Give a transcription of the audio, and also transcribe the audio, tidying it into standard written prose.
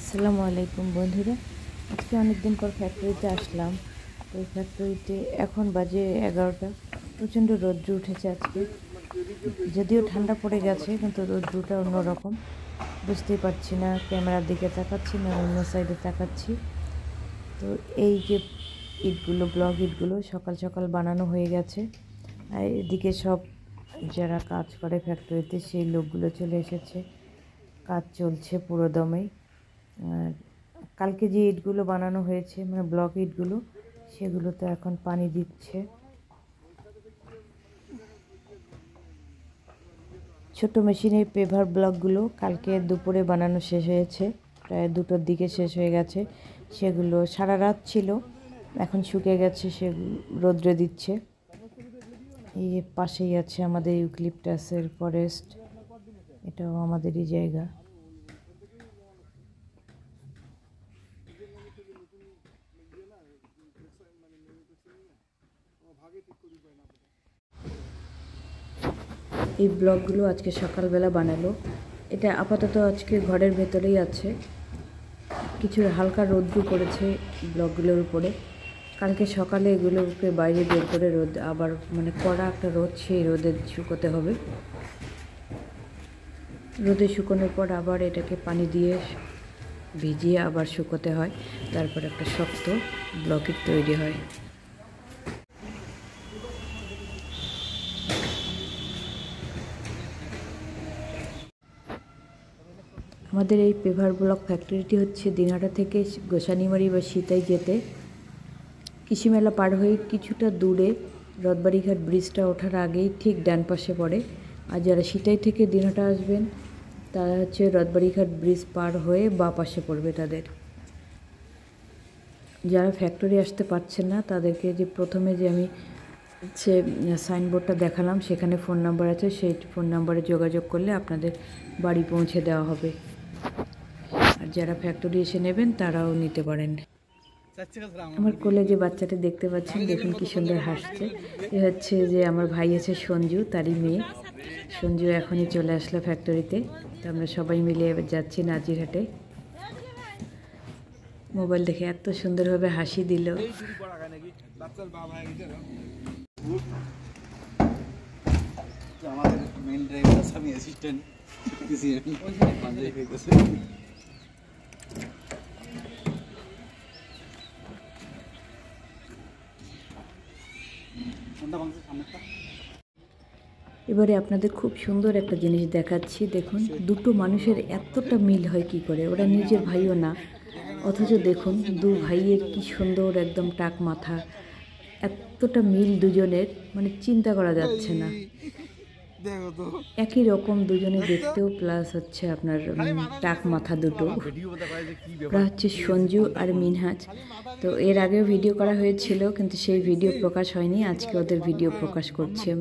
আসসালামু আলাইকুম বন্ধুরা, আজকে অনেক দিন পর ফ্যাক্টরিতে আসলাম। তো ফ্যাক্টরিতে এখন বাজে 11টা। প্রচণ্ড রৌদ্র উঠেছে আজকে, যদিও ঠান্ডা পড়ে গেছে কিন্তু রৌদ্রটা অন্যরকম। বুঝতেই পারছি না ক্যামেরার দিকে তাকাচ্ছি না অন্য সাইডে তাকাচ্ছি। তো এই যে ইটগুলো, ব্লক ইটগুলো সকাল সকাল বানানো হয়ে গেছে। আর এদিকে সব যারা কাজ করে ফ্যাক্টরিতে সেই লোকগুলো চলে এসেছে, কাজ চলছে পুরো দমেই। আর কালকে যে ইটগুলো বানানো হয়েছে মানে ব্লক ইটগুলো, সেগুলোতে এখন পানি দিচ্ছে। ছোট মেশিনের পেভার ব্লকগুলো কালকে দুপুরে বানানো শেষ হয়েছে, প্রায় 2টোর দিকে শেষ হয়ে গেছে। সেগুলো সারা রাত ছিল, এখন শুকিয়ে গেছে, সেগুলো রোদ্রে দিচ্ছে। এই যে পাশেই আছে আমাদের ইউক্যালিপটাসের ফরেস্ট, এটাও আমাদেরই জায়গা। এই ব্লকগুলো আজকে সকালবেলা বানালো। এটা আপাতত আজকে ঘরের ভেতরেই আছে, কিছু হালকা রৌদ্র পড়েছে ব্লকগুলোর উপরে। কালকে সকালে এগুলোকে বাইরে বের করে রোদ, আবার মানে কড়া একটা রোদ, সেই রোদে শুকোতে হবে। রোদে শুকোনোর পর আবার এটাকে পানি দিয়ে ভিজিয়ে আবার শুকোতে হয়, তারপর একটা শক্ত ব্লকেট তৈরি হয়। আমাদের এই পেভার ব্লক ফ্যাক্টরিটি হচ্ছে দিনহাটা থেকে গোসানিমারি বা সিতাই যেতে কৃষি মেলা পার হয়ে কিছুটা দূরে রথবাড়িঘাট ব্রিজটা ওঠার আগেই ঠিক ডান পাশে পড়ে। আর যারা সিতাই থেকে দিনহাটা আসবেন তারা হচ্ছে রথবাড়িঘাট ব্রিজ পার হয়ে বাঁ পাশে পড়বে তাদের। যারা ফ্যাক্টরি আসতে পারছেন না তাদেরকে যে প্রথমে যে আমি হচ্ছে সাইনবোর্ডটা দেখালাম, সেখানে ফোন নাম্বার আছে, সেই ফোন নাম্বারে যোগাযোগ করলে আপনাদের বাড়ি পৌঁছে দেওয়া হবে। আর যারা ফ্যাক্টরি এসে নেবেন তারাও নিতে পারেন। আমার কোলে যে বাচ্চাটা দেখতে পাচ্ছেন, দেখুন কি সুন্দর হাসছে। এ হচ্ছে যে আমার ভাই আছে সঞ্জু, তারই মেয়ে। সঞ্জু এখনই চলে আসলো ফ্যাক্টরিতে। তো আমরা সবাই মিলে এবার যাচ্ছি নাজিরহাটে। মোবাইল দেখে এত সুন্দরভাবে হাসি দিল। আমাদের মেইন ড্রাইভার আমি অ্যাসিস্ট্যান্ট এবারে আপনাদের খুব সুন্দর একটা জিনিস দেখাচ্ছি। দেখুন দুটো মানুষের এতটা মিল হয় কি করে, ওরা নিজের ভাইও না, অথচ দেখুন দু ভাইয়ের কি সুন্দর একদম টাক মাথা, এতটা মিল দুজনের, মানে চিন্তা করা যাচ্ছে না। একই রকম দুজনে দেখতেও, প্লাস হচ্ছে আপনার টাক মাথা দুটো। ওরা হচ্ছে সঞ্জু আর মিনহাজ। তো এর আগেও ভিডিও করা হয়েছিল কিন্তু সেই ভিডিও প্রকাশ হয়নি, আজকে ওদের ভিডিও প্রকাশ করছে।